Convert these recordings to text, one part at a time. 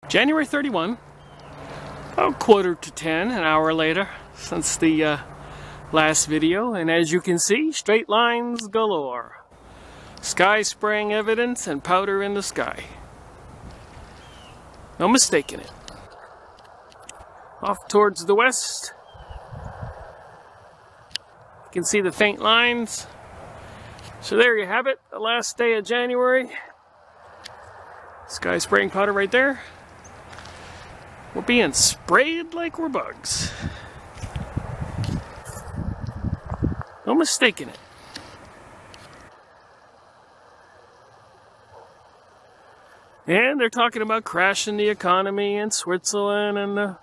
January 31, about 9:45, an hour later since the last video, and as you can see, straight lines galore. Sky spraying evidence and powder in the sky. No mistaking it. Off towards the west, you can see the faint lines. So there you have it, the last day of January. Sky spraying powder right there. We're being sprayed like we're bugs. No mistaking it. And they're talking about crashing the economy in Switzerland and the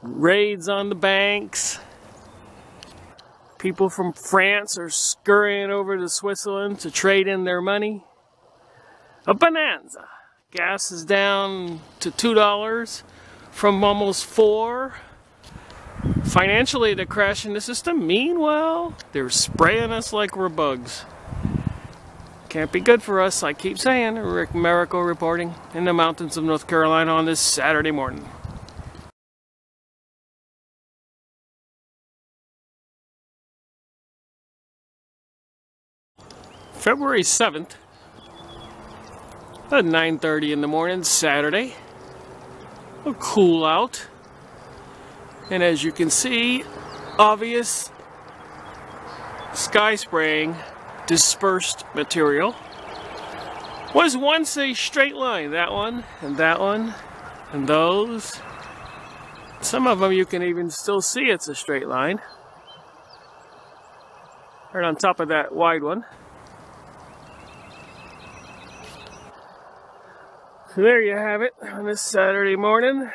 raids on the banks. People from France are scurrying over to Switzerland to trade in their money. A bonanza. Gas is down to $2 from almost $4. Financially, they're crashing the system. Meanwhile, they're spraying us like we're bugs. Can't be good for us, I keep saying. Rick Miracle reporting in the mountains of North Carolina on this Saturday morning. February 7th, at 9:30 in the morning, Saturday. A cool out. And as you can see, obvious sky spraying dispersed material. Was once a straight line, that one, and those. Some of them you can even still see it's a straight line. Right on top of that wide one. So there you have it on this Saturday morning.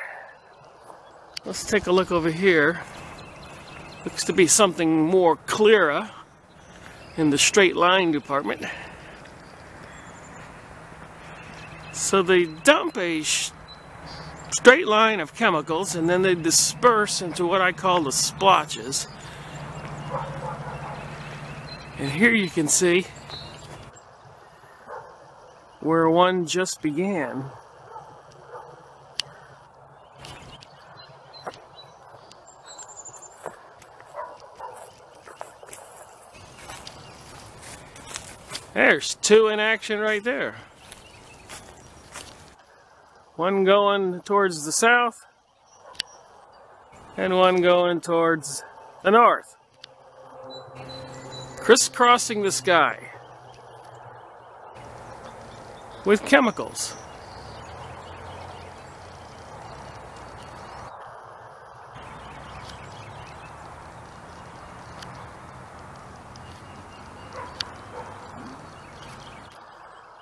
Let's take a look over here. Looks to be something more clearer in the straight line department. So they dump a straight line of chemicals and then they disperse into what I call the splotches. And here you can see where one just began. There's two in action right there. One going towards the south and one going towards the north. Crisscrossing the sky with chemicals.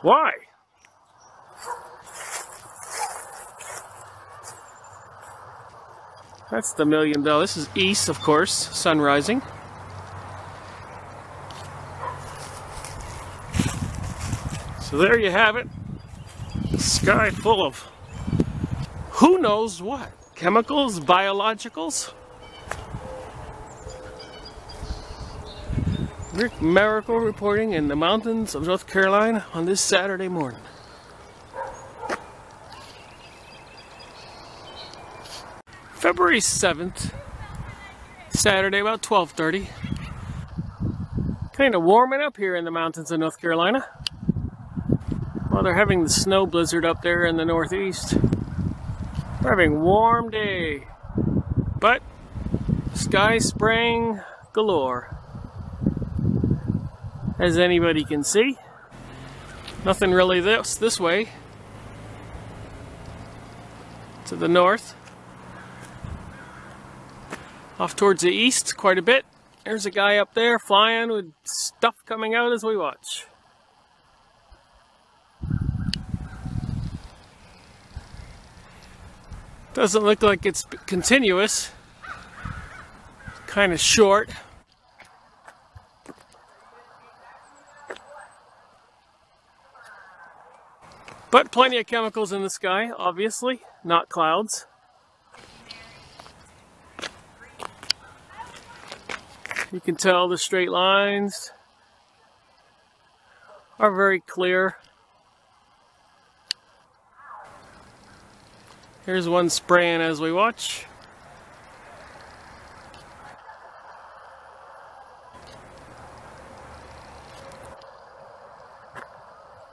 Why? That's the $1 million. This is east, of course, sun rising. So there you have it. Sky full of who knows what. Chemicals, biologicals. Rick Miracle reporting in the mountains of North Carolina on this Saturday morning. February 7th, Saturday, about 12:30. Kind of warming up here in the mountains of North Carolina. Well, they're having the snow blizzard up there in the northeast. We're having a warm day, but sky spraying galore. As anybody can see, nothing really this way to the north. Off towards the east quite a bit. There's a guy up there flying with stuff coming out as we watch. Doesn't look like it's continuous. Kind of short. But plenty of chemicals in the sky, obviously, not clouds. You can tell the straight lines are very clear. Here's one spraying as we watch.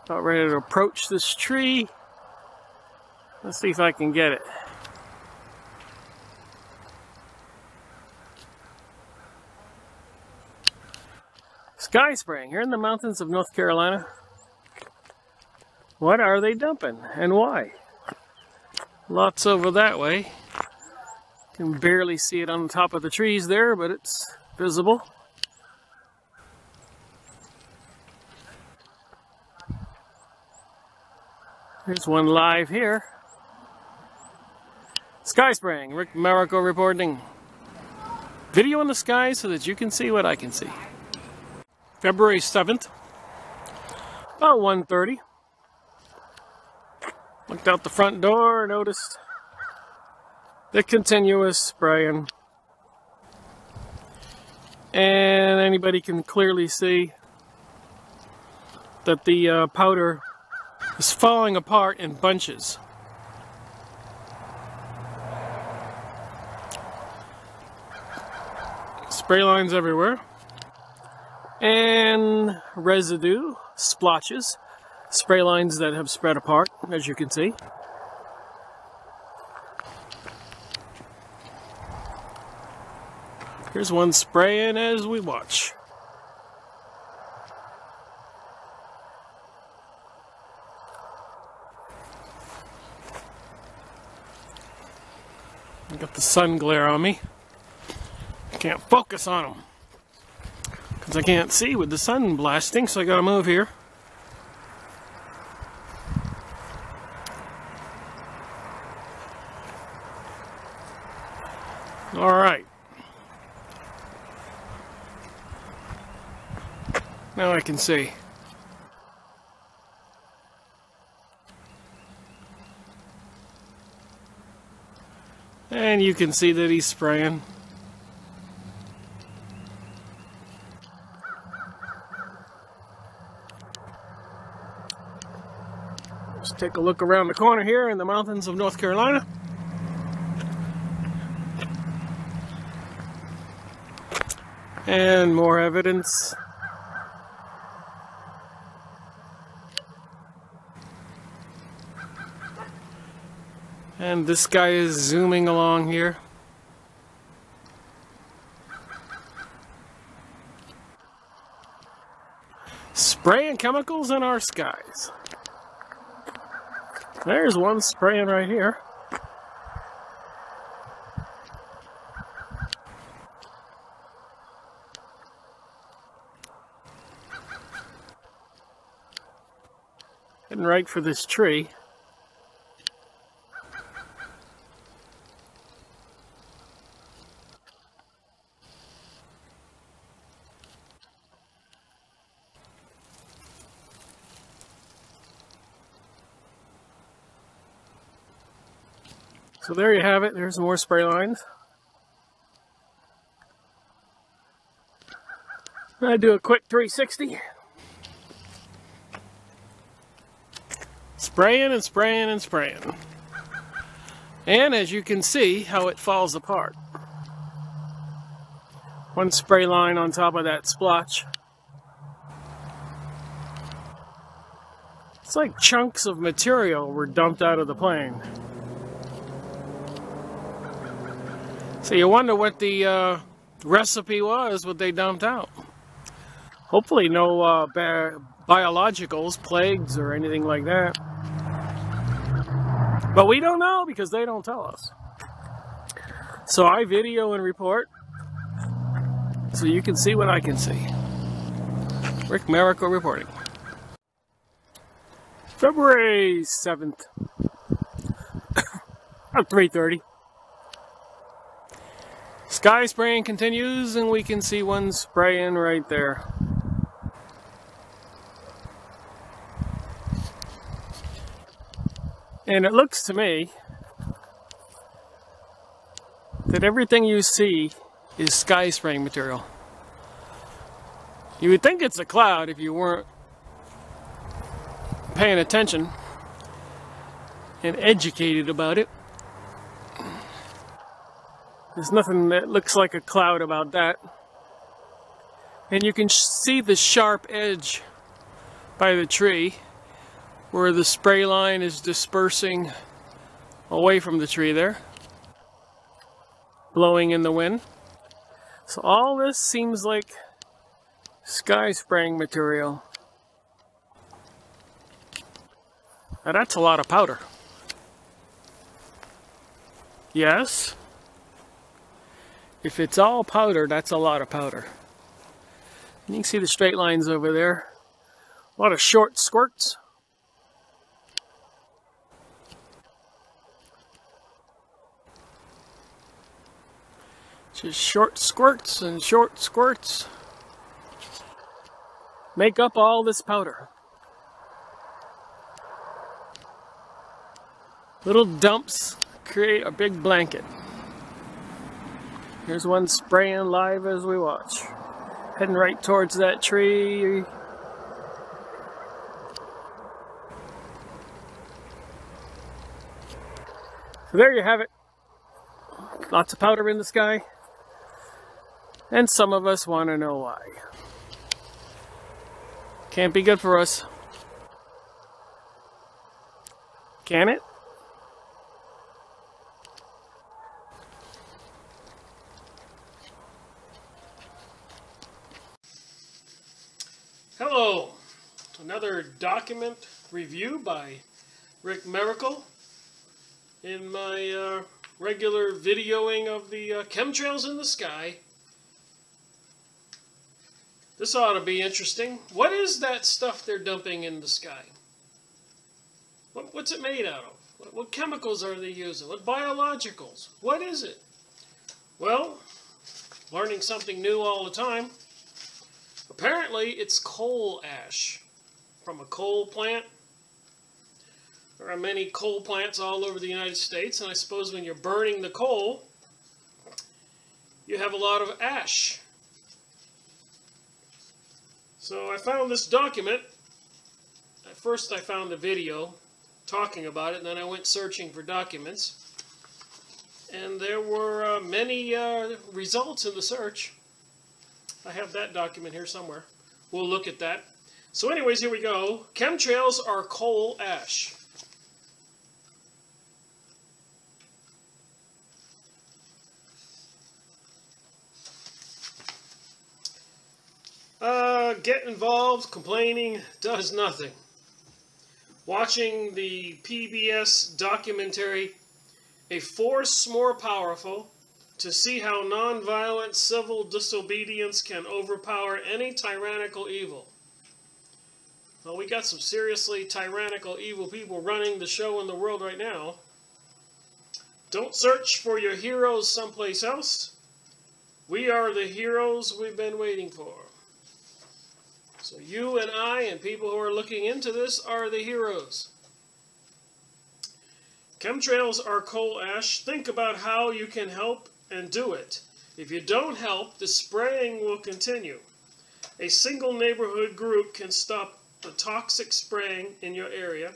About ready to approach this tree. Let's see if I can get it. Sky spraying here in the mountains of North Carolina. What are they dumping and why? Lots over that way. Can barely see it on the top of the trees there, but it's visible. Here's one live here. Sky spraying, Rick Marrico reporting. Video in the sky so that you can see what I can see. February 7th, about 1:30. Looked out the front door, noticed the continuous spraying. And anybody can clearly see that the powder is falling apart in bunches. Spray lines everywhere. And residue, splotches, spray lines that have spread apart, as you can see. Here's one spraying as we watch. I got the sun glare on me. Can't focus on them because I can't see with the sun blasting, so I gotta move here. All right. Now I can see. And you can see that he's spraying. Let's take a look around the corner here in the mountains of North Carolina. And more evidence. And this guy is zooming along here. Spraying chemicals in our skies. There's one spraying right here. Heading right for this tree. So there you have it. There's more spray lines. I do a quick 360. Spraying and spraying and spraying. And as you can see how it falls apart. One spray line on top of that splotch. It's like chunks of material were dumped out of the plane. So you wonder what the recipe was, what they dumped out. Hopefully no biologicals, plagues, or anything like that. But we don't know because they don't tell us. So I video and report so you can see what I can see. Rick Marrico reporting. February 7th. At 3:30. Sky spraying continues, and we can see one spraying right there. And it looks to me that everything you see is sky spraying material. You would think it's a cloud if you weren't paying attention and educated about it. There's nothing that looks like a cloud about that. And you can see the sharp edge by the tree where the spray line is dispersing away from the tree there, blowing in the wind. So all this seems like sky spraying material. Now that's a lot of powder. Yes, if it's all powder, that's a lot of powder. And you can see the straight lines over there. A lot of short squirts. Just short squirts and short squirts make up all this powder. Little dumps create a big blanket. Here's one spraying live as we watch. Heading right towards that tree. So there you have it. Lots of powder in the sky. And some of us want to know why. Can't be good for us. Can it? Hello. Another document review by Rick Miracle. In my regular videoing of the chemtrails in the sky. This ought to be interesting. What is that stuff they're dumping in the sky? What's it made out of? What chemicals are they using? What biologicals? What is it? Well, learning something new all the time. Apparently, it's coal ash from a coal plant. There are many coal plants all over the United States, and I suppose when you're burning the coal, you have a lot of ash. So I found this document. At first I found the video talking about it, and then I went searching for documents. And there were many results in the search. I have that document here somewhere. We'll look at that. So anyways, here we go. Chemtrails are coal ash. Get involved, complaining does nothing. Watching the PBS documentary, A Force More Powerful, to see how nonviolent civil disobedience can overpower any tyrannical evil. Well, we got some seriously tyrannical evil people running the show in the world right now. Don't search for your heroes someplace else. We are the heroes we've been waiting for. So you and I and people who are looking into this are the heroes. Chemtrails are coal ash. Think about how you can help and do it. If you don't help, the spraying will continue. A single neighborhood group can stop the toxic spraying in your area.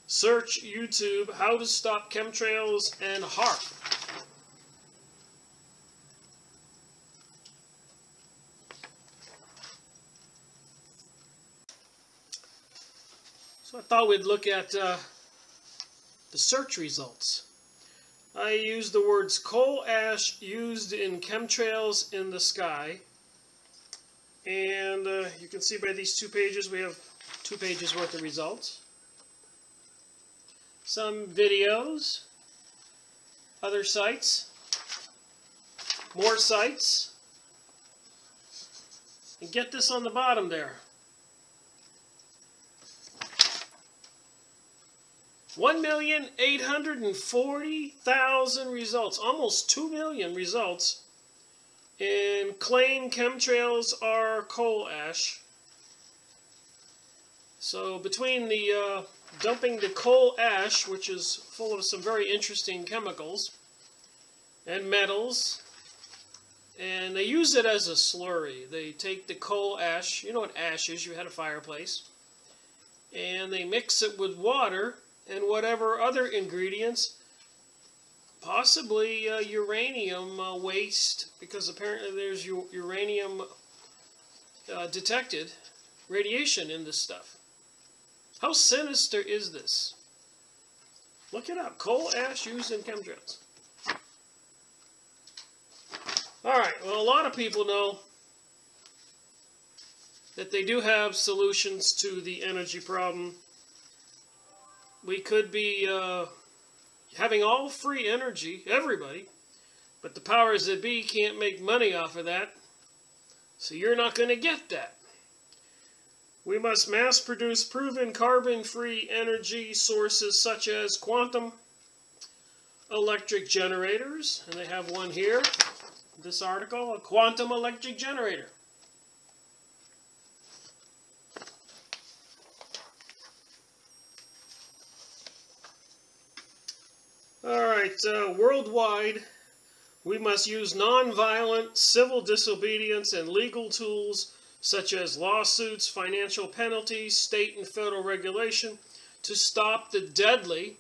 Search YouTube, How to Stop Chemtrails and HAARP. So I thought we'd look at the search results. I used the words coal ash used in chemtrails in the sky. And you can see by these 2 pages, we have 2 pages worth of results. Some videos, other sites, more sites, and get this on the bottom there. 1,840,000 results, almost 2 million results, and claim chemtrails are coal ash. So between the dumping the coal ash, which is full of some very interesting chemicals and metals, and they use it as a slurry. They take the coal ash, you know what ash is, you had a fireplace, and they mix it with water and whatever other ingredients possibly uranium waste, because apparently there's uranium detected radiation in this stuff. How sinister is this? Look it up. Coal ash used in chemtrails. Alright, well, a lot of people know that they do have solutions to the energy problem. We could be having all free energy, everybody, but the powers that be can't make money off of that, so you're not going to get that. We must mass produce proven carbon-free energy sources such as quantum electric generators, and they have one here, this article, a quantum electric generator. Alright, worldwide, we must use nonviolent civil disobedience and legal tools such as lawsuits, financial penalties, state and federal regulation to stop the deadly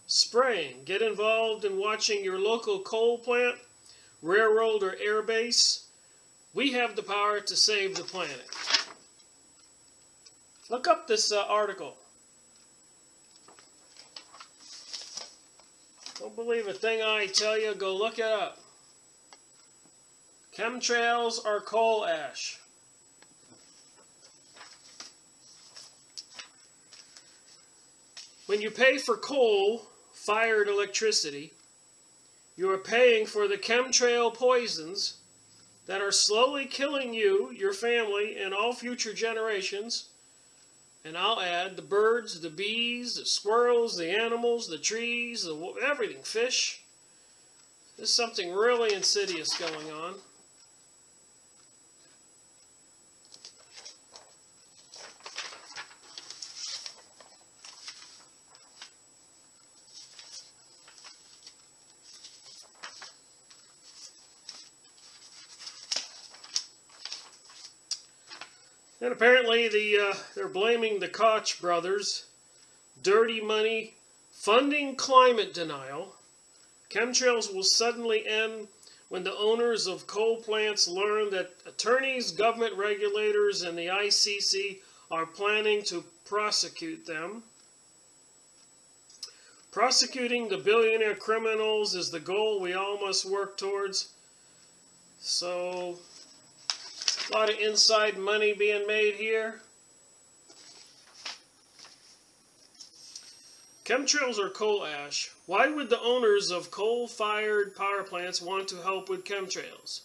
spraying. Get involved in watching your local coal plant, railroad, or air base. We have the power to save the planet. Look up this article. Don't believe a thing I tell you, go look it up. Chemtrails are coal ash. When you pay for coal-fired electricity, you are paying for the chemtrail poisons that are slowly killing you, your family, and all future generations. And I'll add the birds, the bees, the squirrels, the animals, the trees, everything, fish. There's something really insidious going on. And apparently they're blaming the Koch brothers, dirty money, funding climate denial. Chemtrails will suddenly end when the owners of coal plants learn that attorneys, government regulators, and the ICC are planning to prosecute them. Prosecuting the billionaire criminals is the goal we all must work towards. So, a lot of inside money being made here. Chemtrails are coal ash. Why would the owners of coal-fired power plants want to help with chemtrails?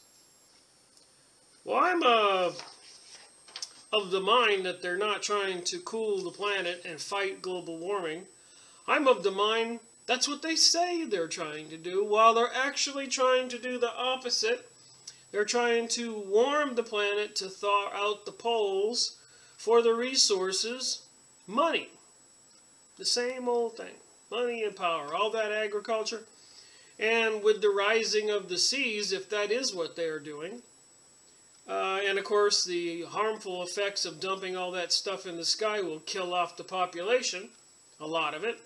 Well, I'm of the mind that they're not trying to cool the planet and fight global warming. I'm of the mind that's what they say they're trying to do, while they're actually trying to do the opposite. They're trying to warm the planet to thaw out the poles for the resources, money. The same old thing. Money and power, all that agriculture. And with the rising of the seas, if that is what they're doing, and of course the harmful effects of dumping all that stuff in the sky will kill off the population, a lot of it.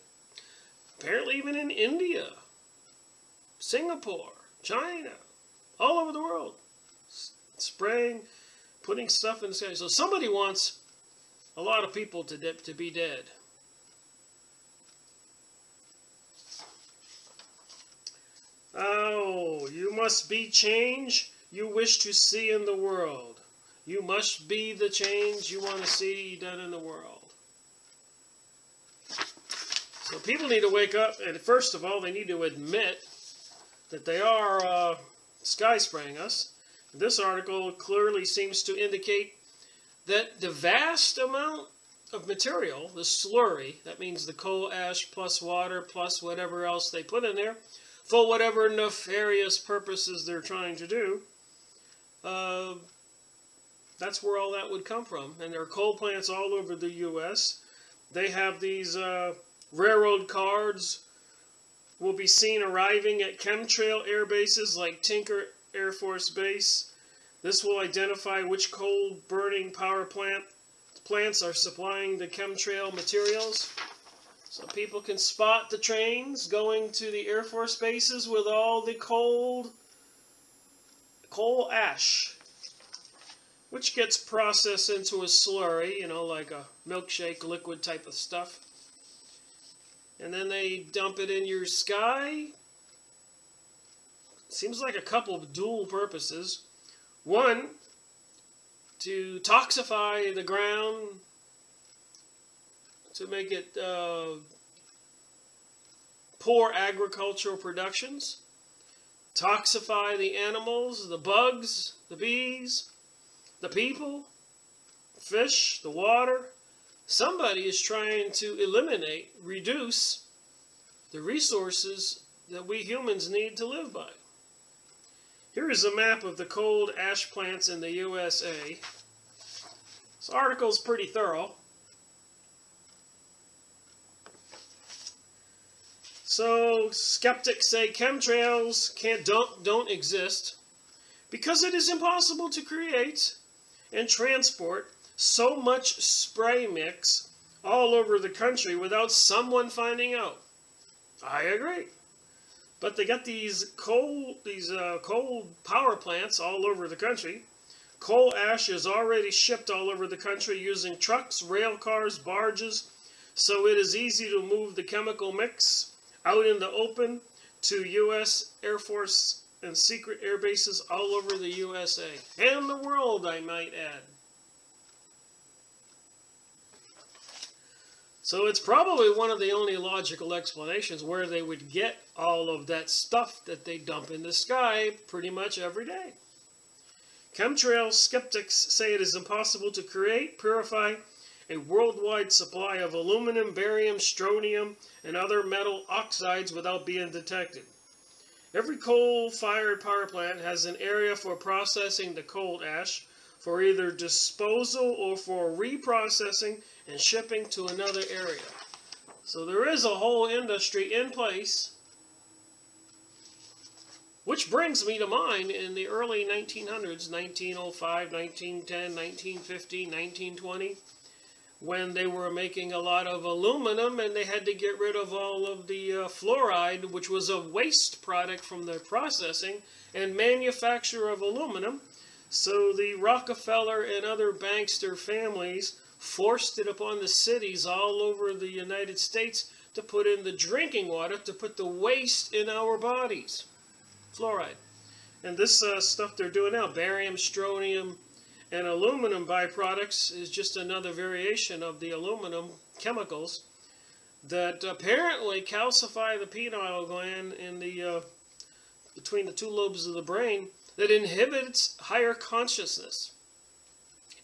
Apparently even in India, Singapore, China, all over the world, spraying, putting stuff in the sky. So somebody wants a lot of people to be dead. Oh, you must be change you wish to see in the world. You must be the change you want to see done in the world. So people need to wake up, and first of all, they need to admit that they are sky spraying us. This article clearly seems to indicate that the vast amount of material, the slurry, that means the coal ash plus water plus whatever else they put in there, for whatever nefarious purposes they're trying to do, that's where all that would come from. And there are coal plants all over the U.S. They have these railroad cars will be seen arriving at chemtrail air bases like Tinker Air Force Base. This will identify which coal-burning power plants are supplying the chemtrail materials. So people can spot the trains going to the Air Force bases with all the coal ash, which gets processed into a slurry, you know, like a milkshake liquid type of stuff. And then they dump it in your sky. Seems like a couple of dual purposes. One, to toxify the ground, to make it poor agricultural productions, toxify the animals, the bugs, the bees, the people, fish, the water. Somebody is trying to eliminate, reduce the resources that we humans need to live by. Here is a map of the coal ash plants in the USA. This article is pretty thorough. So skeptics say chemtrails don't exist because it is impossible to create and transport so much spray mix all over the country without someone finding out. I agree. But they got these coal power plants all over the country. Coal ash is already shipped all over the country using trucks, rail cars, barges, so it is easy to move the chemical mix out in the open to U.S. Air Force and secret air bases all over the USA and the world, I might add. So it's probably one of the only logical explanations where they would get all of that stuff that they dump in the sky pretty much every day. Chemtrail skeptics say it is impossible to create, purify a worldwide supply of aluminum, barium, strontium, and other metal oxides without being detected. Every coal-fired power plant has an area for processing the coal ash for either disposal or for reprocessing and shipping to another area. So there is a whole industry in place, which brings me to mind in the early 1900s, 1905, 1910, 1950, 1920, when they were making a lot of aluminum and they had to get rid of all of the fluoride, which was a waste product from the processing and manufacture of aluminum. So the Rockefeller and other bankster families forced it upon the cities all over the United States to put in the drinking water, to put the waste in our bodies. Fluoride. And this stuff they're doing now, barium, strontium, and aluminum byproducts, is just another variation of the aluminum chemicals that apparently calcify the pineal gland in the between the two lobes of the brain, that inhibits higher consciousness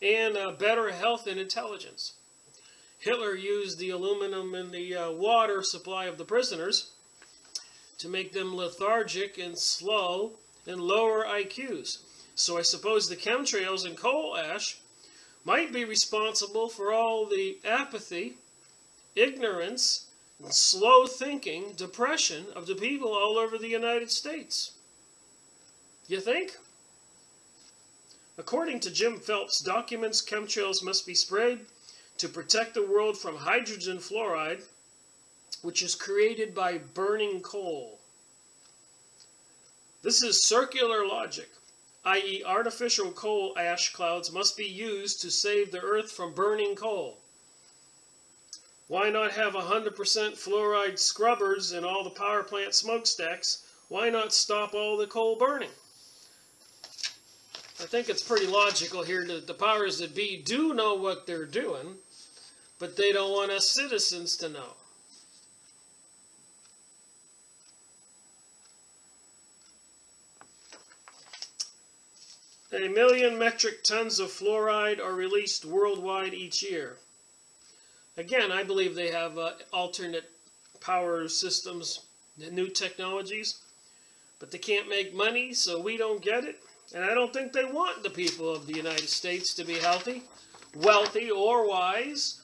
and better health and intelligence. Hitler used the aluminum in the water supply of the prisoners to make them lethargic and slow and lower IQs. So I suppose the chemtrails and coal ash might be responsible for all the apathy, ignorance, and slow thinking, depression of the people all over the United States. You think? According to Jim Phelps' documents, chemtrails must be sprayed to protect the world from hydrogen fluoride, which is created by burning coal. This is circular logic, i.e. artificial coal ash clouds must be used to save the earth from burning coal. Why not have 100% fluoride scrubbers in all the power plant smokestacks? Why not stop all the coal burning? I think it's pretty logical here that the powers that be do know what they're doing, but they don't want us citizens to know. A million metric tons of fluoride are released worldwide each year. Again, I believe they have alternate power systems, new technologies, but they can't make money, so we don't get it. And I don't think they want the people of the United States to be healthy, wealthy, or wise.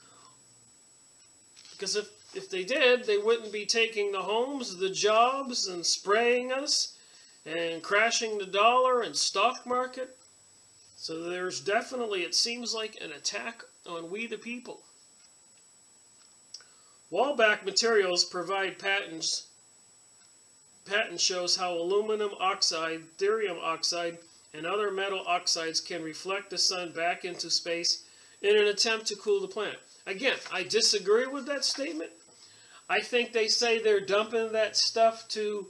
Because if they did, they wouldn't be taking the homes, the jobs, and spraying us, and crashing the dollar and stock market. So there's definitely, it seems like, an attack on we the people. Wallback Materials provide patents. Patent shows how aluminum oxide, thorium oxide, and other metal oxides can reflect the sun back into space in an attempt to cool the planet. Again, I disagree with that statement. I think they say they're dumping that stuff to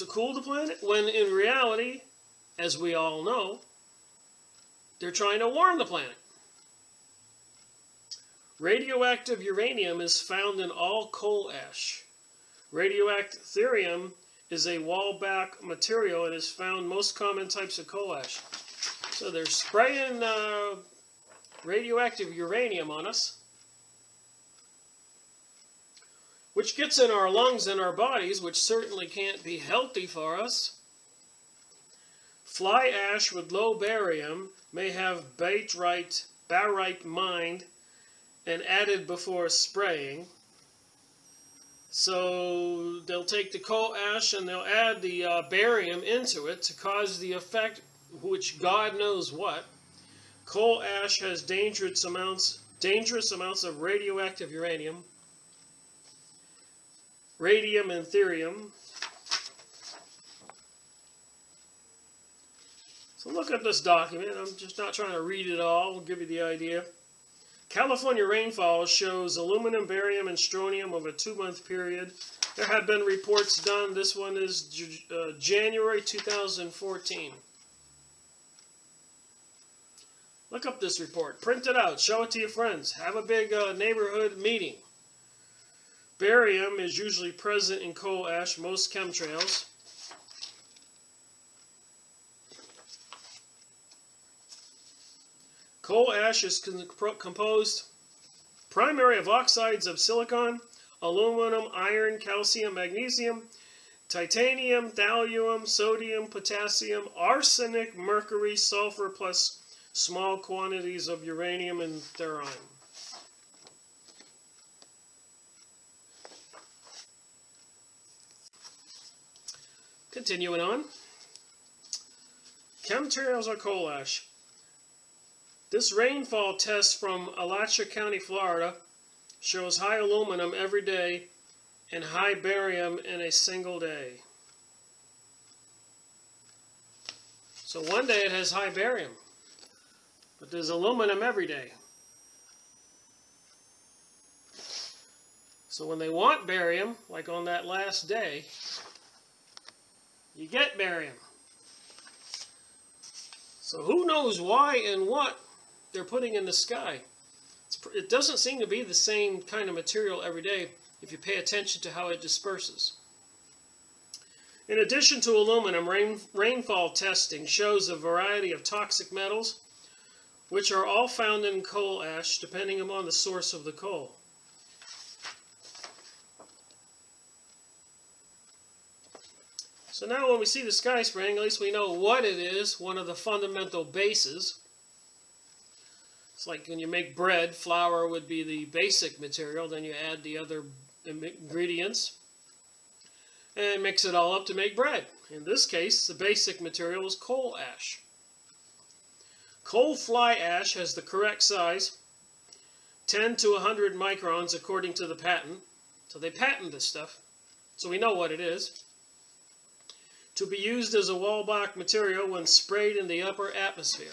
cool the planet, when in reality, as we all know, they're trying to warm the planet. Radioactive uranium is found in all coal ash. Radioactive thorium is a wallback material and is found in most common types of coal ash. So they're spraying radioactive uranium on us, which gets in our lungs and our bodies, which certainly can't be healthy for us. Fly ash with low barium may have barite mined and added before spraying. So they'll take the coal ash and they'll add the barium into it to cause the effect, which God knows what. Coal ash has dangerous amounts of radioactive uranium, radium, and thorium. So look at this document. I'm just not trying to read it all. I'll give you the idea. California rainfall shows aluminum, barium, and strontium over a 2-month period. There have been reports done. This one is January 2014. Look up this report. Print it out. Show it to your friends. Have a big neighborhood meeting. Barium is usually present in coal ash, most chemtrails. Coal ash is composed primarily of oxides of silicon, aluminum, iron, calcium, magnesium, titanium, thallium, sodium, potassium, arsenic, mercury, sulfur, plus small quantities of uranium and thorium. Continuing on. Chemtrails or coal ash. This rainfall test from Alachua County, Florida, shows high aluminum every day and high barium in a single day. So one day it has high barium, but there's aluminum every day. So when they want barium, like on that last day, you get barium. So who knows why and what they're putting in the sky. It doesn't seem to be the same kind of material every day if you pay attention to how it disperses. In addition to aluminum, rainfall testing shows a variety of toxic metals, which are all found in coal ash, depending upon the source of the coal. So now when we see the sky spraying, at least we know what it is, one of the fundamental bases. It's like when you make bread, flour would be the basic material, then you add the other ingredients and mix it all up to make bread. In this case, the basic material is coal ash. Coal fly ash has the correct size, 10 to 100 microns according to the patent. So they patent this stuff, so we know what it is. To be used as a wallback material when sprayed in the upper atmosphere.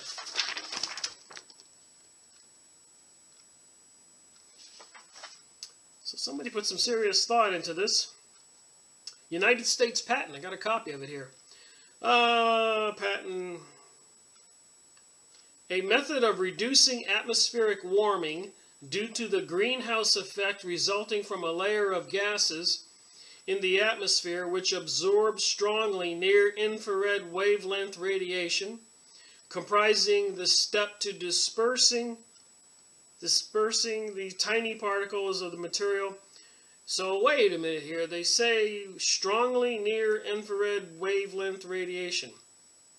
So somebody put some serious thought into this. United States patent. I got a copy of it here. Patent. A method of reducing atmospheric warming due to the greenhouse effect resulting from a layer of gases in the atmosphere which absorbs strongly near-infrared wavelength radiation, comprising the step to dispersing the tiny particles of the material. So wait a minute here, they say strongly near-infrared wavelength radiation.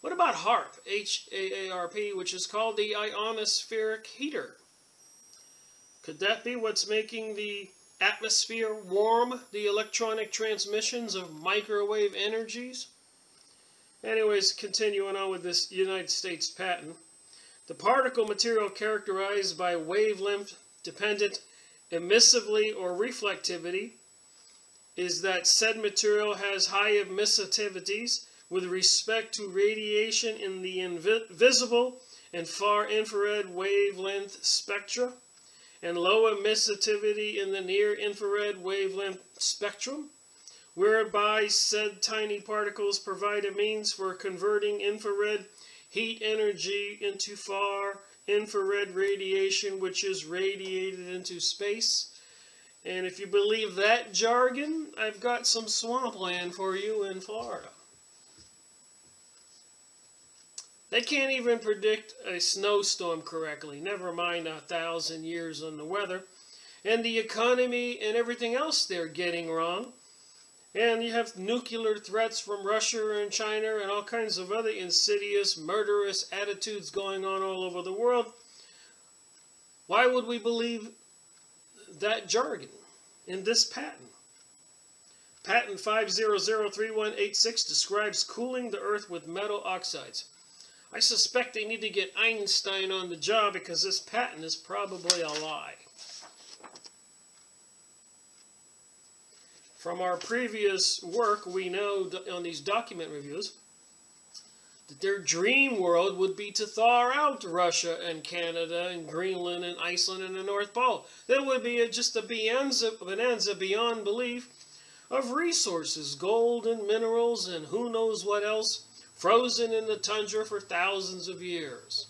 What about HAARP, H-A-A-R-P, which is called the ionospheric heater? Could that be what's making the atmosphere warm the electronic transmissions of microwave energies? Anyways, continuing on with this United States patent. The particle material characterized by wavelength-dependent Emissivity or reflectivity is that said material has high emissivities with respect to radiation in the visible and far infrared wavelength spectra, and low emissivity in the near infrared wavelength spectrum, whereby said tiny particles provide a means for converting infrared heat energy into far infrared radiation, which is radiated into space. And if you believe that jargon, I've got some swampland for you in Florida. They can't even predict a snowstorm correctly, never mind 1,000 years on the weather. And the economy and everything else they're getting wrong. And you have nuclear threats from Russia and China and all kinds of other insidious, murderous attitudes going on all over the world. Why would we believe that jargon in this patent? Patent 5003186 describes cooling the earth with metal oxides. I suspect they need to get Einstein on the job because this patent is probably a lie. From our previous work, we know on these document reviews that their dream world would be to thaw out Russia and Canada and Greenland and Iceland and the North Pole. There would be just a bonanza beyond belief of resources, gold and minerals and who knows what else, frozen in the tundra for thousands of years.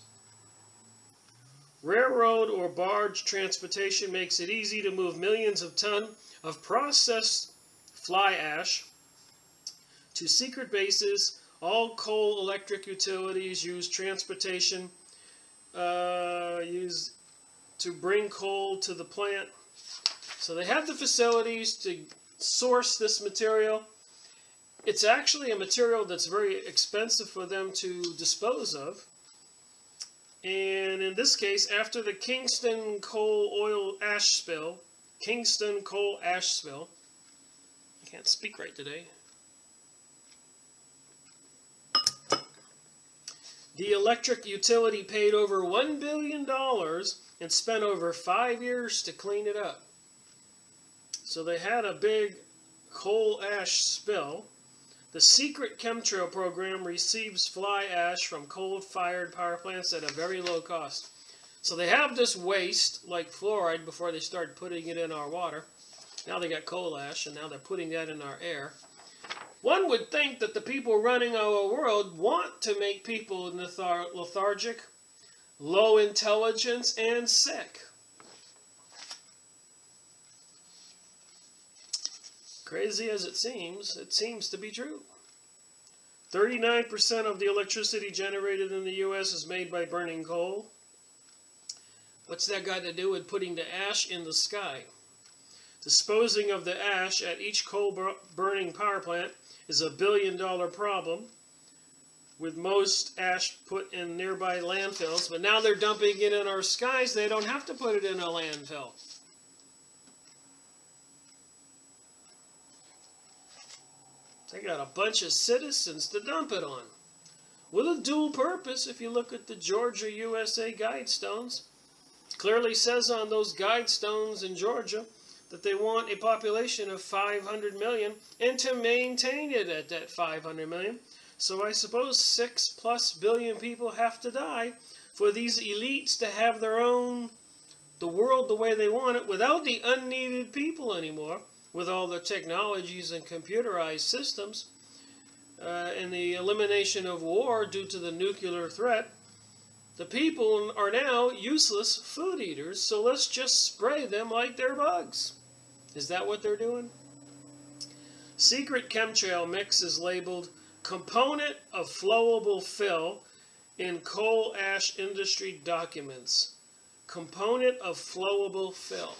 Railroad or barge transportation makes it easy to move millions of tons of processed fly ash to secret bases. All coal electric utilities use transportation used to bring coal to the plant. So they have the facilities to source this material. It's actually a material that's very expensive for them to dispose of. And in this case, after the Kingston coal ash spill, I can't speak right today. The electric utility paid over $1 billion and spent over 5 years to clean it up. So they had a big coal ash spill. The secret chemtrail program receives fly ash from coal-fired power plants at a very low cost. So they have this waste, like fluoride, before they started putting it in our water. Now they got coal ash, and now they're putting that in our air. One would think that the people running our world want to make people lethargic, low intelligence, and sick. Crazy as it seems to be true. 39% of the electricity generated in the U.S. is made by burning coal. What's that got to do with putting the ash in the sky? Disposing of the ash at each coal-burning power plant is a $1 billion problem, with most ash put in nearby landfills. But now they're dumping it in our skies. They don't have to put it in a landfill. They got a bunch of citizens to dump it on. With a dual purpose, if you look at the Georgia USA Guidestones. It clearly says on those Guidestones in Georgia that they want a population of 500 million and to maintain it at that 500 million. So I suppose 6+ billion people have to die for these elites to have their own, the world the way they want it, without the unneeded people anymore. With all the technologies and computerized systems, and the elimination of war due to the nuclear threat, the people are now useless food eaters, so let's just spray them like they're bugs. Is that what they're doing? Secret chemtrail mix is labeled component of flowable fill in coal ash industry documents. Component of flowable fill.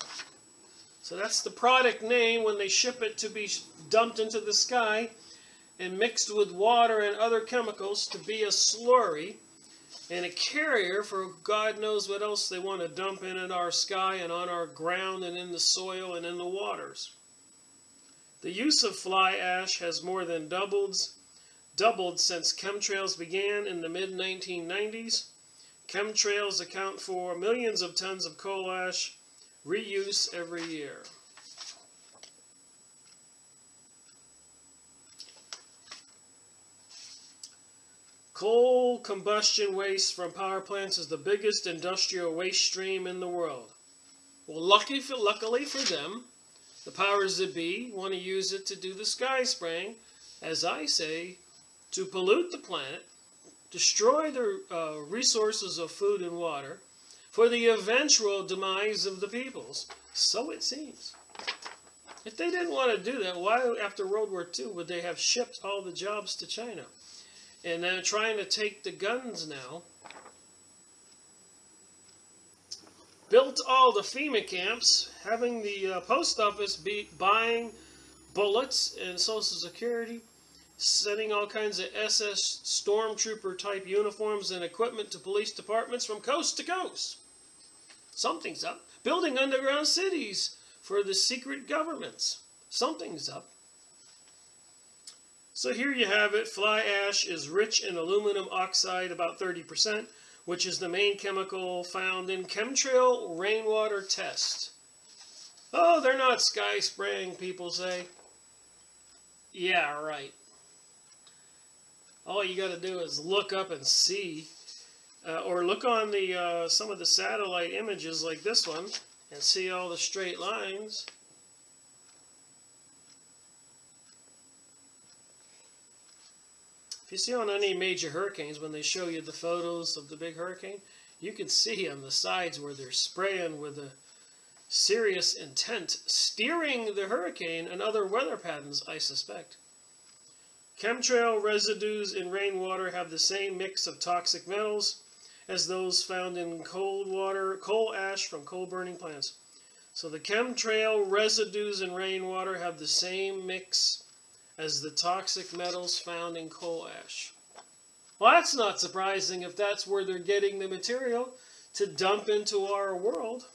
So that's the product name when they ship it to be dumped into the sky and mixed with water and other chemicals to be a slurry and a carrier for God knows what else they want to dump in our sky and on our ground and in the soil and in the waters. The use of fly ash has more than doubled since chemtrails began in the mid-1990s. Chemtrails account for millions of tons of coal ash reuse every year. Coal combustion waste from power plants is the biggest industrial waste stream in the world. Well, luckily for them, the powers that be want to use it to do the sky spraying, as I say, to pollute the planet, destroy the resources of food and water, for the eventual demise of the peoples. So it seems. If they didn't want to do that, why after World War II would they have shipped all the jobs to China? And they're trying to take the guns now. Built all the FEMA camps, having the post office be buying bullets and Social Security, sending all kinds of SS stormtrooper type uniforms and equipment to police departments from coast to coast. Something's up. Building underground cities for the secret governments. Something's up. So here you have it. Fly ash is rich in aluminum oxide, about 30%, which is the main chemical found in chemtrail rainwater test. Oh, they're not sky spraying, people say. Yeah, right. All you got to do is look up and see, or look on the some of the satellite images like this one, and see all the straight lines. If you see on any major hurricanes, when they show you the photos of the big hurricane, you can see on the sides where they're spraying with a serious intent, steering the hurricane and other weather patterns, I suspect. Chemtrail residues in rainwater have the same mix of toxic metals as those found in coal ash from coal burning plants. So the chemtrail residues in rainwater have the same mix as the toxic metals found in coal ash. Well, that's not surprising if that's where they're getting the material to dump into our world.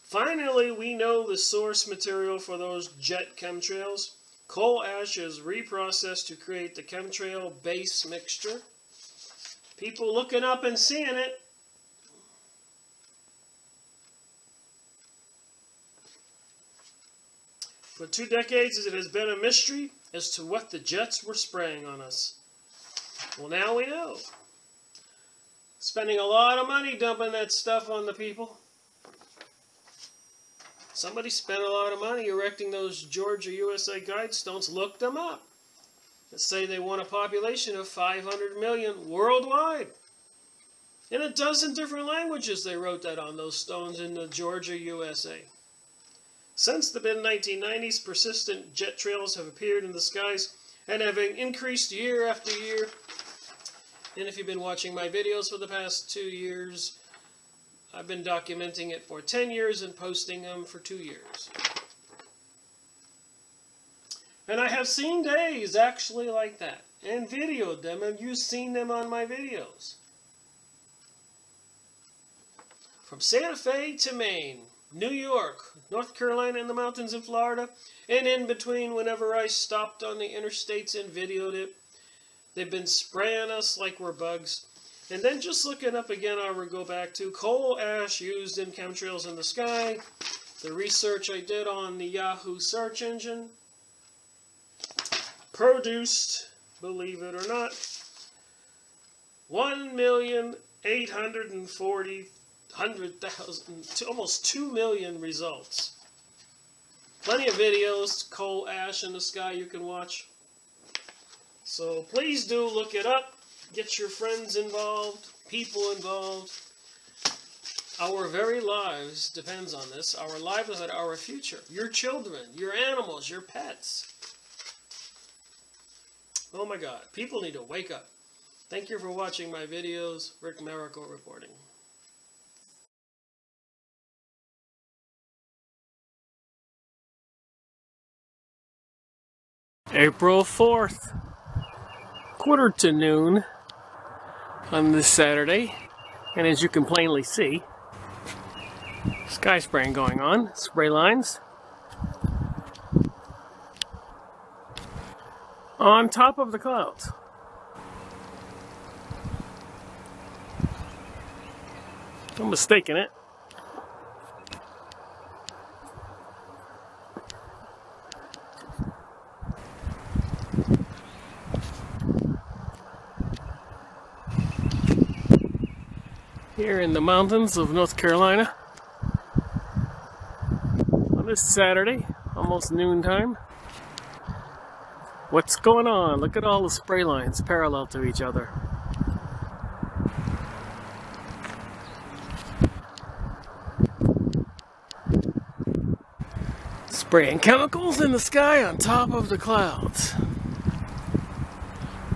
Finally, we know the source material for those jet chemtrails. Coal ash is reprocessed to create the chemtrail base mixture. People looking up and seeing it. For 2 decades, it has been a mystery as to what the jets were spraying on us. Well, now we know. Spending a lot of money dumping that stuff on the people. Somebody spent a lot of money erecting those Georgia, USA Guidestones. Look them up. They say they want a population of 500 million worldwide. In a dozen different languages they wrote that on those stones in the Georgia, USA. Since the mid-1990s, persistent jet trails have appeared in the skies and have increased year after year. And if you've been watching my videos for the past 2 years, I've been documenting it for 10 years and posting them for 2 years. And I have seen days actually like that, and videoed them, and you've seen them on my videos. From Santa Fe to Maine, New York, North Carolina, and the mountains in Florida, and in between whenever I stopped on the interstates and videoed it, they've been spraying us like we're bugs. And then just looking up again, I will go back to coal ash used in chemtrails in the sky, the research I did on the Yahoo search engine, produced, believe it or not, 1,840,000, almost 2 million results. Plenty of videos, coal ash in the sky you can watch. So please do look it up. Get your friends involved, people involved. Our very lives depends on this. Our livelihood, our future. Your children, your animals, your pets. Oh my God, people need to wake up. Thank you for watching my videos. Rick Miracle reporting. April 4th, quarter to noon on this Saturday, and as you can plainly see, sky spraying going on, spray lines. On top of the clouds. No mistaking it. here in the mountains of North Carolina on this Saturday, almost noontime. What's going on? Look at all the spray lines parallel to each other. Spraying chemicals in the sky on top of the clouds.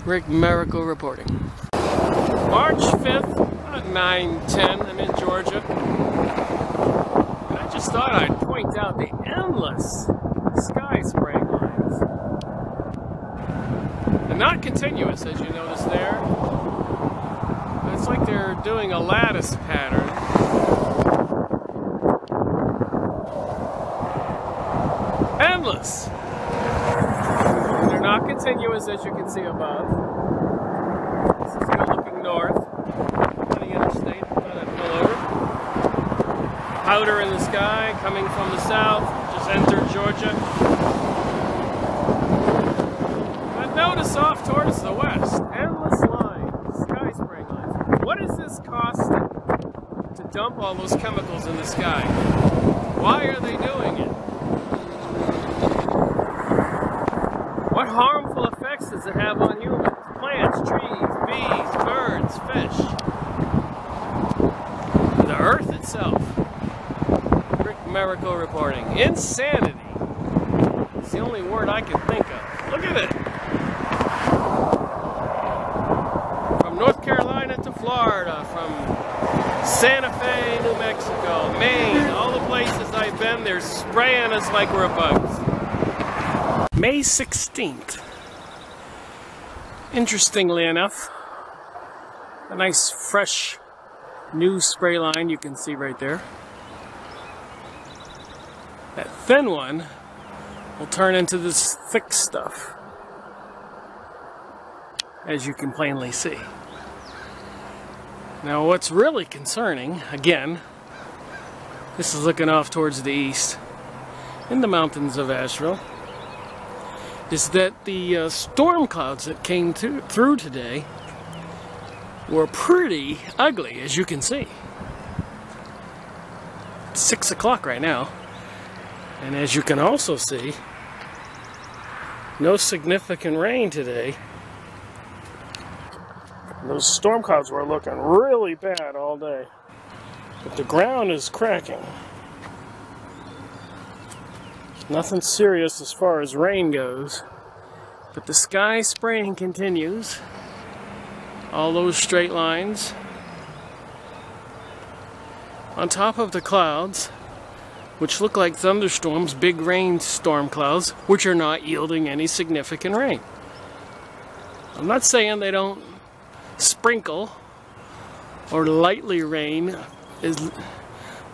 Rick Miracle reporting. March 5th, about 9:10, I'm in Georgia. And I just thought I'd point out the endless sky spraying lines. They're not continuous, as you notice there. It's like they're doing a lattice pattern. Endless! They're not continuous, as you can see above. This is here looking north on the interstate. Thought I'd pull over. Powder in the sky coming from the south, just entered Georgia. But notice off towards the west, endless lines, sky spraying lines. What is this costing to dump all those chemicals in the sky? Why are they doing it? What harmful effects does it have on humans? Plants, trees, bees, birds, fish. The earth itself. Rick Miracle reporting. Insanity. It's the only word I can think of. Look at it. From North Carolina to Florida, from Santa Fe, New Mexico, Maine, all the places I've been, they're spraying us like we're bugs. May 16th. Interestingly enough, a nice fresh new spray line you can see right there. That thin one will turn into this thick stuff, as you can plainly see. Now what's really concerning, again, this is looking off towards the east in the mountains of Asheville, is that the storm clouds that came through today were pretty ugly, as you can see. It's 6 o'clock right now, and as you can also see, no significant rain today. Those storm clouds were looking really bad all day, but the ground is cracking. Nothing serious as far as rain goes, but the sky spraying continues. All those straight lines on top of the clouds, which look like thunderstorms, big rain storm clouds, which are not yielding any significant rain. I'm not saying they don't sprinkle or lightly rain,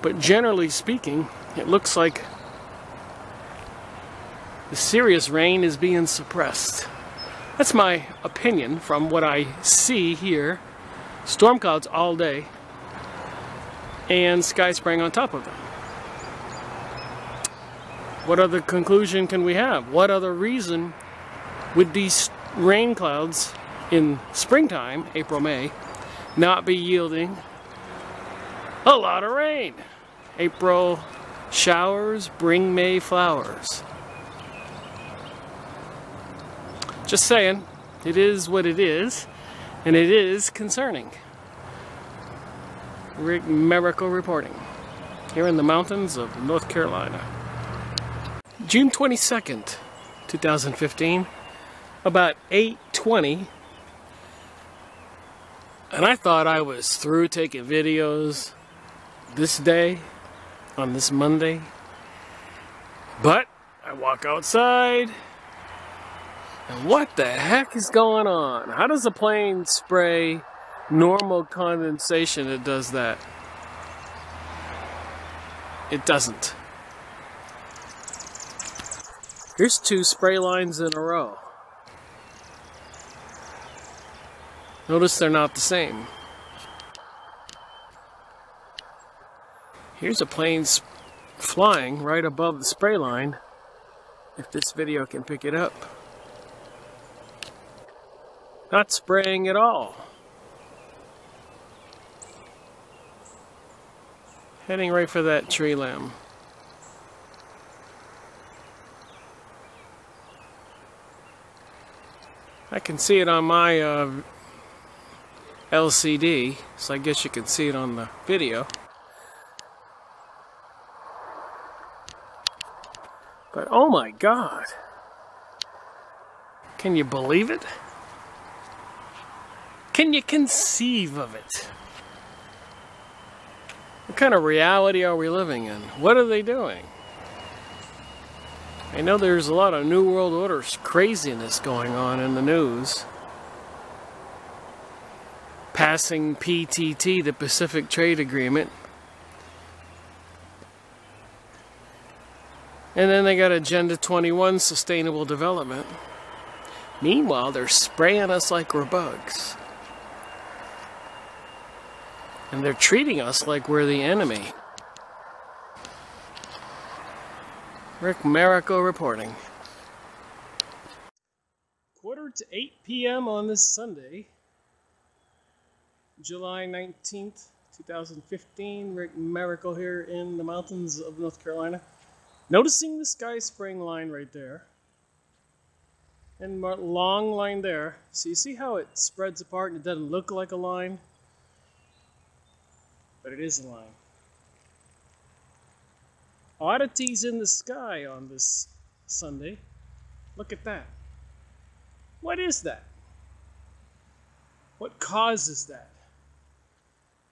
but generally speaking, it looks like the serious rain is being suppressed. That's my opinion from what I see here. Storm clouds all day and sky spraying on top of them. What other conclusion can we have? What other reason would these rain clouds in springtime, April, May, not be yielding a lot of rain? April showers bring May flowers. Just saying, it is what it is, and it is concerning. Rick Miracle reporting, here in the mountains of North Carolina. June 22nd, 2015, about 8:20, and I thought I was through taking videos this day, on this Monday, but I walk outside, and what the heck is going on? How does a plane spray normal condensation that does that? It doesn't. Here's two spray lines in a row. Notice they're not the same. Here's a plane flying right above the spray line, if this video can pick it up. Not spraying at all. Heading right for that tree limb. I can see it on my LCD, so I guess you can see it on the video. But oh my God! Can you believe it? Can you conceive of it? What kind of reality are we living in? What are they doing? I know there's a lot of New World Order craziness going on in the news. Passing PTT, the Pacific Trade Agreement. And then they got Agenda 21, Sustainable Development. Meanwhile, they're spraying us like we're bugs. And they're treating us like we're the enemy. Rick Marrico reporting. 7:45 p.m. on this Sunday, July 19th, 2015. Rick Marrico here in the mountains of North Carolina. Noticing the sky spraying line right there. And a long line there. So you see how it spreads apart and it doesn't look like a line? But it is a line. Oddities in the sky on this Sunday. Look at that. What is that? What causes that?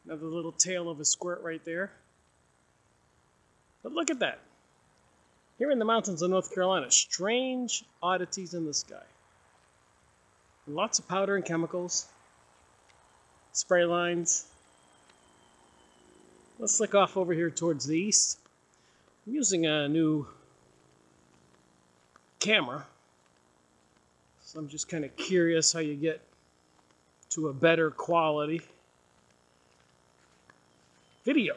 Another little tail of a squirt right there. But look at that. Here in the mountains of North Carolina, strange oddities in the sky. Lots of powder and chemicals. Spray lines. Let's look off over here towards the east. I'm using a new camera, so I'm just kind of curious how you get to a better quality video.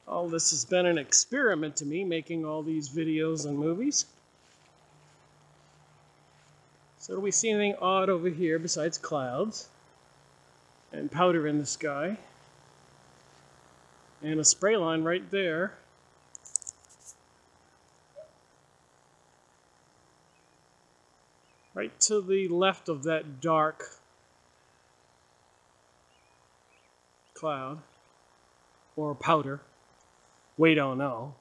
All this has been an experiment to me, making all these videos and movies. So do we see anything odd over here besides clouds and powder in the sky? And a spray line right there. Right to the left of that dark cloud or powder. We don't know.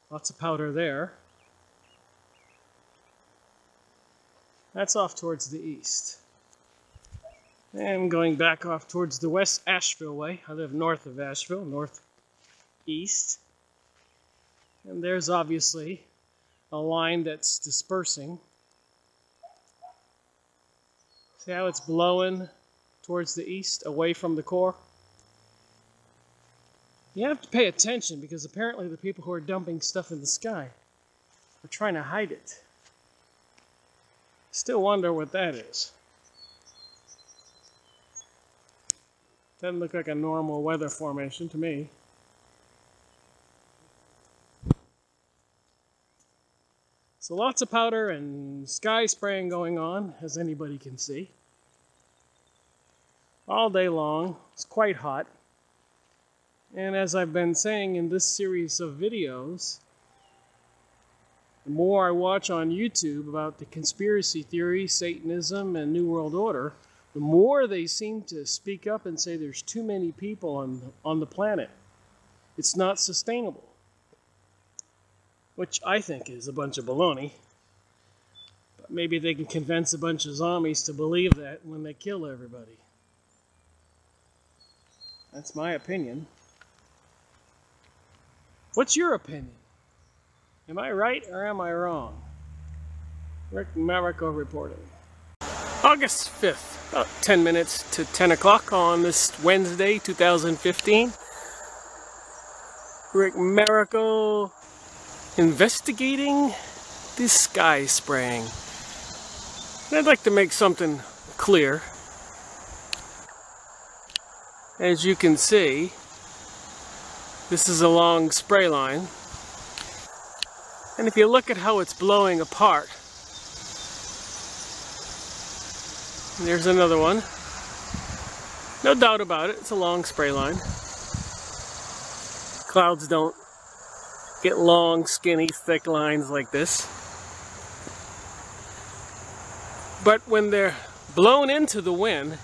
Lots of powder there. That's off towards the east. And going back off towards the West Asheville way. I live north of Asheville, northeast. And there's obviously a line that's dispersing. See how it's blowing towards the east, away from the core? You have to pay attention because apparently the people who are dumping stuff in the sky are trying to hide it. Still wonder what that is. Doesn't look like a normal weather formation to me. So lots of powder and sky spraying going on, as anybody can see. All day long. It's quite hot. And as I've been saying in this series of videos, the more I watch on YouTube about the conspiracy theory, Satanism, and New World Order, the more they seem to speak up and say there's too many people on the planet. It's not sustainable. Which I think is a bunch of baloney. But maybe they can convince a bunch of zombies to believe that when they kill everybody. That's my opinion. What's your opinion? Am I right or am I wrong? Rick Marrico reporting. August 5th, about 10 minutes to 10 o'clock on this Wednesday, 2015. Rick Marrico investigating the sky spraying. And I'd like to make something clear. As you can see, this is a long spray line. And if you look at how it's blowing apart, there's another one. No doubt about it, it's a long spray line. Clouds don't get long, skinny, thick lines like this. But when they're blown into the wind,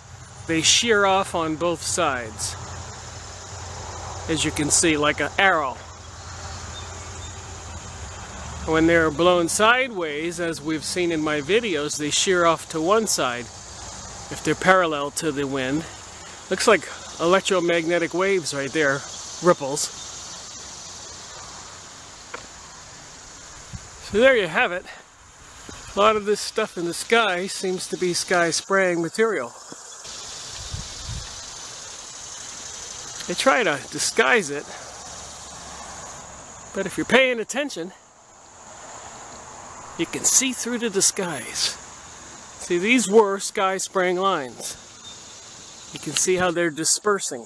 they shear off on both sides. As you can see, like an arrow. When they're blown sideways, as we've seen in my videos, they shear off to one side if they're parallel to the wind. Looks like electromagnetic waves right there, ripples. So there you have it. A lot of this stuff in the sky seems to be sky spraying material. They try to disguise it, but if you're paying attention, you can see through the disguise. See, these were sky spraying lines. You can see how they're dispersing.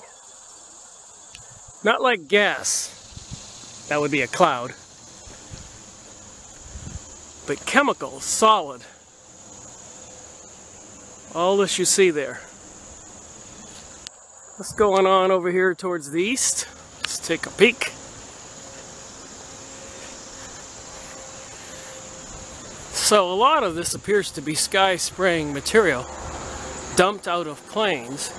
Not like gas. That would be a cloud. But chemicals, solid. All this you see there. What's going on over here towards the east? Let's take a peek. So a lot of this appears to be sky spraying material dumped out of planes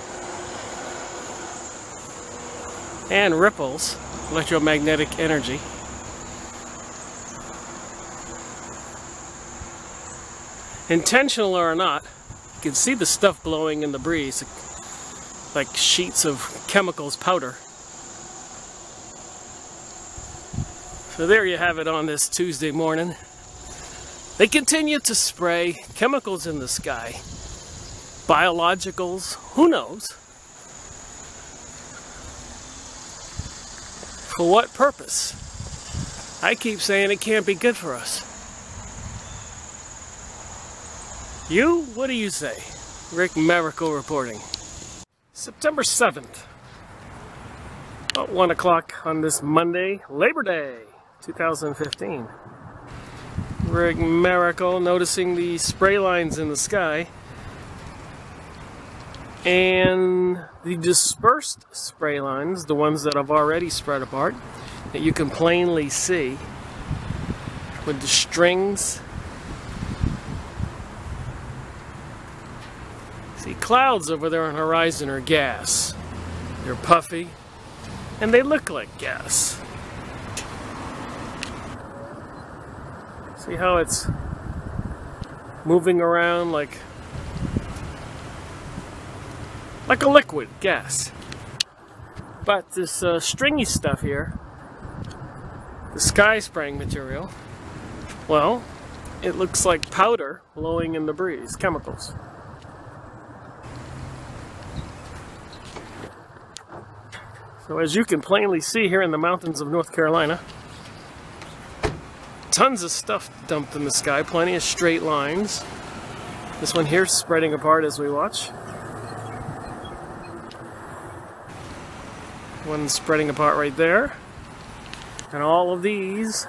and ripples, electromagnetic energy. Intentional or not, you can see the stuff blowing in the breeze like sheets of chemicals powder. So there you have it on this Tuesday morning. They continue to spray chemicals in the sky. Biologicals, who knows? For what purpose? I keep saying it can't be good for us. You? What do you say? Rick Miracle reporting. September 7th. About 1 o'clock on this Monday, Labor Day, 2015. Rick Miracle noticing the spray lines in the sky. And the dispersed spray lines, the ones that have already spread apart, that you can plainly see with the strings. See, clouds over there on the horizon are gas. They're puffy, and they look like gas. See how it's moving around like a liquid gas. But this stringy stuff here, the sky spraying material, well, it looks like powder blowing in the breeze, chemicals. So as you can plainly see here in the mountains of North Carolina, tons of stuff dumped in the sky, plenty of straight lines. This one here is spreading apart as we watch. One spreading apart right there. And all of these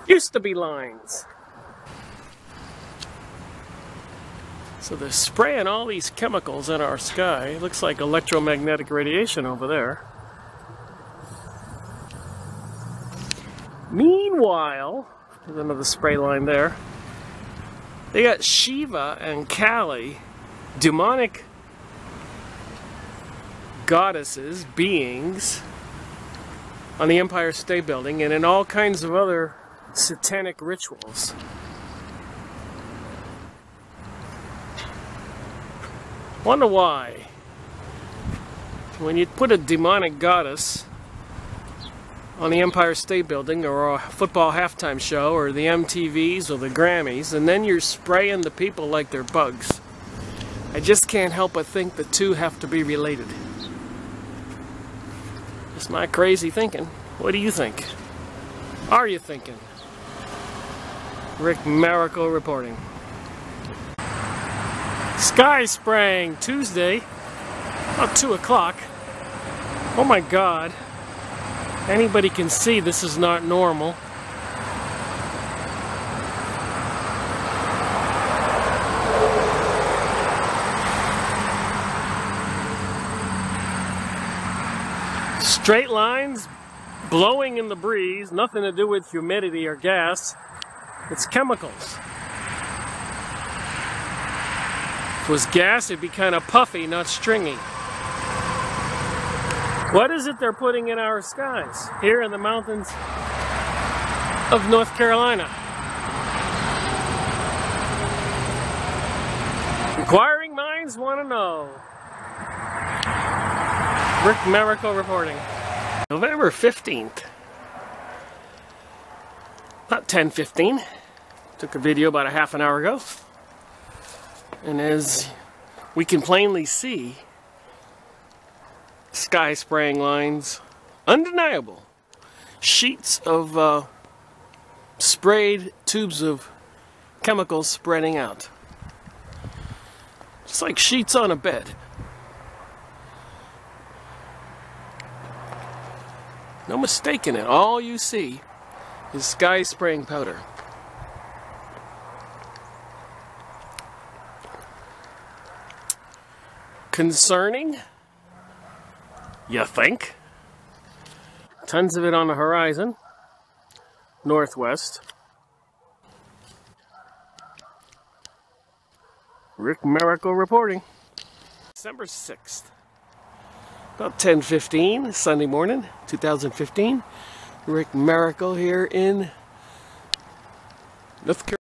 used to be lines. So they're spraying all these chemicals in our sky. It looks like electromagnetic radiation over there. Meanwhile, there's another spray line there. They got Shiva and Kali, demonic goddesses, beings, on the Empire State Building and in all kinds of other satanic rituals. Wonder why? When you put a demonic goddess on the Empire State Building or a football halftime show or the MTVs or the Grammys, and then you're spraying the people like they're bugs, I just can't help but think the two have to be related. It's my crazy thinking. What do you think? Are you thinking? Rick Miracle reporting. Sky spraying Tuesday, about 2 o'clock. Oh my God. Anybody can see this is not normal. Straight lines blowing in the breeze, nothing to do with humidity or gas. It's chemicals. If it was gas, it'd be kind of puffy, not stringy. What is it they're putting in our skies here in the mountains of North Carolina? Inquiring minds want to know. Rick Miracle reporting. November 15th. About 10:15. Took a video about a half an hour ago. And as we can plainly see, sky spraying lines, undeniable. Sheets of sprayed tubes of chemicals spreading out. Just like sheets on a bed. No mistake in it. All you see is sky spraying powder. Concerning? You think? Tons of it on the horizon. Northwest. Rick Miracle reporting. December 6th. About 10:15, Sunday morning, 2015. Rick Miracle here in North Carolina.